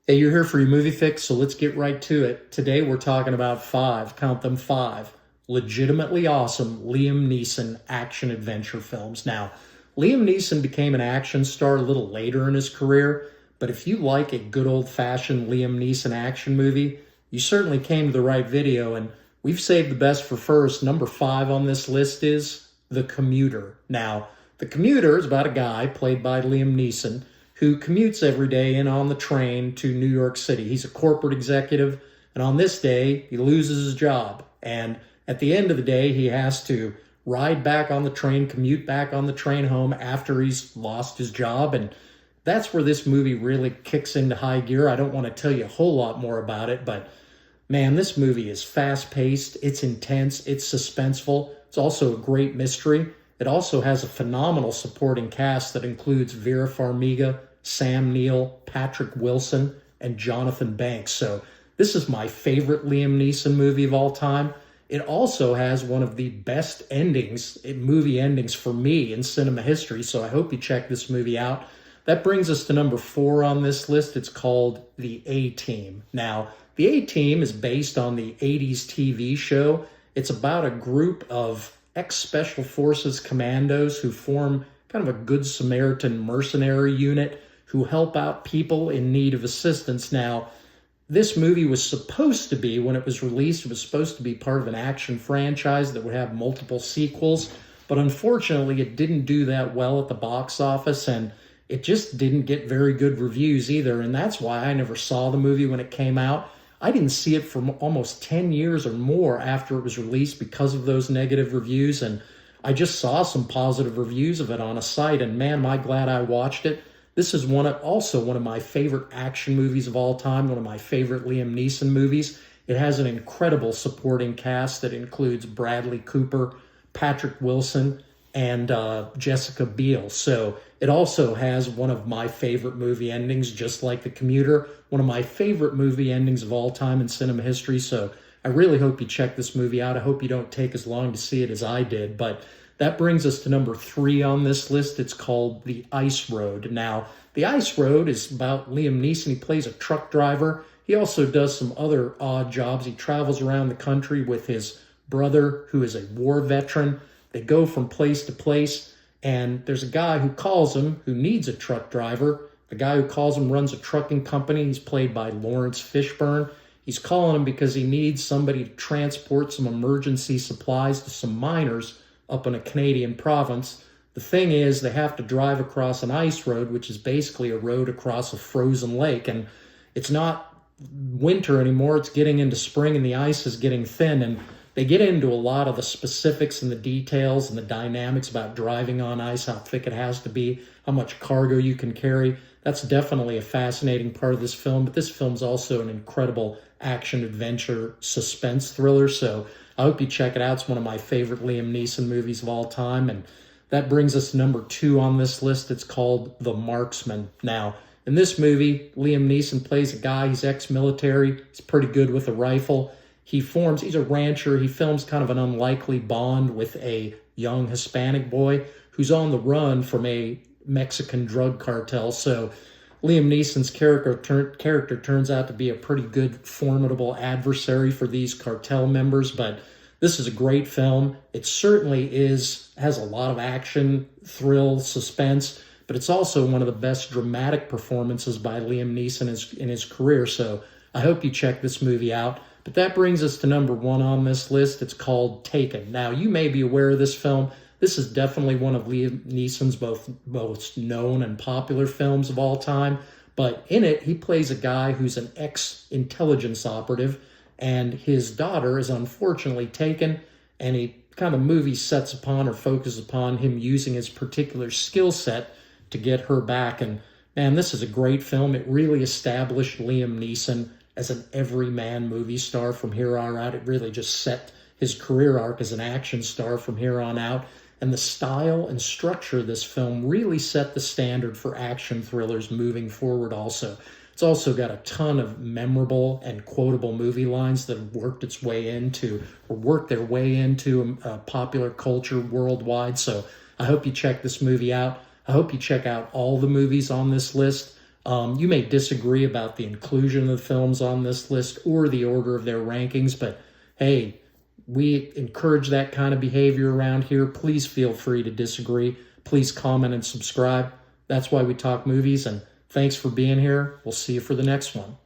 Hey, you're here for your movie fix, so let's get right to it. Today we're talking about five, count them five, legitimately awesome Liam Neeson action adventure films. Now, Liam Neeson became an action star a little later in his career, but if you like a good old fashioned Liam Neeson action movie, you certainly came to the right video, and we've saved the best for first. Number five on this list is The Commuter. Now, The Commuter is about a guy played by Liam Neeson who commutes every day in on the train to New York City. He's a corporate executive, and on this day, he loses his job. And at the end of the day, he has to ride back on the train, commute back on the train home after he's lost his job. And that's where this movie really kicks into high gear. I don't want to tell you a whole lot more about it, but man, this movie is fast paced, it's intense, it's suspenseful, it's also a great mystery. It also has a phenomenal supporting cast that includes Vera Farmiga, Sam Neill, Patrick Wilson, and Jonathan Banks. So this is my favorite Liam Neeson movie of all time. It also has one of the best endings, movie endings for me in cinema history. So I hope you check this movie out. That brings us to number four on this list. It's called The A-Team. Now, The A-Team is based on the 80s TV show. It's about a group of ex-Special Forces commandos who form kind of a Good Samaritan mercenary unit who help out people in need of assistance. Now, this movie was supposed to be, when it was released, it was supposed to be part of an action franchise that would have multiple sequels, but unfortunately it didn't do that well at the box office, and it just didn't get very good reviews either, and that's why I never saw the movie when it came out. I didn't see it for almost 10 years or more after it was released because of those negative reviews, and I just saw some positive reviews of it on a site, and man, am I glad I watched it. This is also one of my favorite action movies of all time, one of my favorite Liam Neeson movies. It has an incredible supporting cast that includes Bradley Cooper, Patrick Wilson, and Jessica Biel. So it also has one of my favorite movie endings, just like The Commuter, one of my favorite movie endings of all time in cinema history. So I really hope you check this movie out. I hope you don't take as long to see it as I did. But that brings us to number three on this list. It's called The Ice Road. Now, The Ice Road is about Liam Neeson. He plays a truck driver. He also does some other odd jobs. He travels around the country with his brother, who is a war veteran. They go from place to place, and there's a guy who calls him who needs a truck driver. The guy who calls him runs a trucking company. He's played by Lawrence Fishburne. He's calling him because he needs somebody to transport some emergency supplies to some miners up in a Canadian province. The thing is, they have to drive across an ice road, which is basically a road across a frozen lake, and it's not winter anymore. It's getting into spring, and the ice is getting thin, and they get into a lot of the specifics and the details and the dynamics about driving on ice, how thick it has to be, how much cargo you can carry. That's definitely a fascinating part of this film, but this film's also an incredible action, adventure, suspense thriller, so I hope you check it out. It's one of my favorite Liam Neeson movies of all time, and that brings us to number two on this list. It's called The Marksman. Now, in this movie, Liam Neeson plays a guy, he's ex-military, he's pretty good with a rifle. He's a rancher. He films kind of an unlikely bond with a young Hispanic boy who's on the run from a Mexican drug cartel. So Liam Neeson's character turns out to be a pretty good, formidable adversary for these cartel members. But this is a great film. It certainly has a lot of action, thrill, suspense, but it's also one of the best dramatic performances by Liam Neeson in his career. So I hope you check this movie out. But that brings us to number one on this list. It's called Taken. Now, you may be aware of this film. This is definitely one of Liam Neeson's most known and popular films of all time. But in it, he plays a guy who's an ex-intelligence operative, and his daughter is unfortunately taken, and movie sets upon or focuses upon him using his particular skill set to get her back. And man, this is a great film. It really established Liam Neeson as an everyman movie star from here on out. It really just set his career arc as an action star from here on out. And the style and structure of this film really set the standard for action thrillers moving forward also. It's also got a ton of memorable and quotable movie lines that have worked their way into popular culture worldwide. So I hope you check this movie out. I hope you check out all the movies on this list. You may disagree about the inclusion of the films on this list or the order of their rankings, but hey, we encourage that kind of behavior around here. Please feel free to disagree. Please comment and subscribe. That's why we talk movies, and thanks for being here. We'll see you for the next one.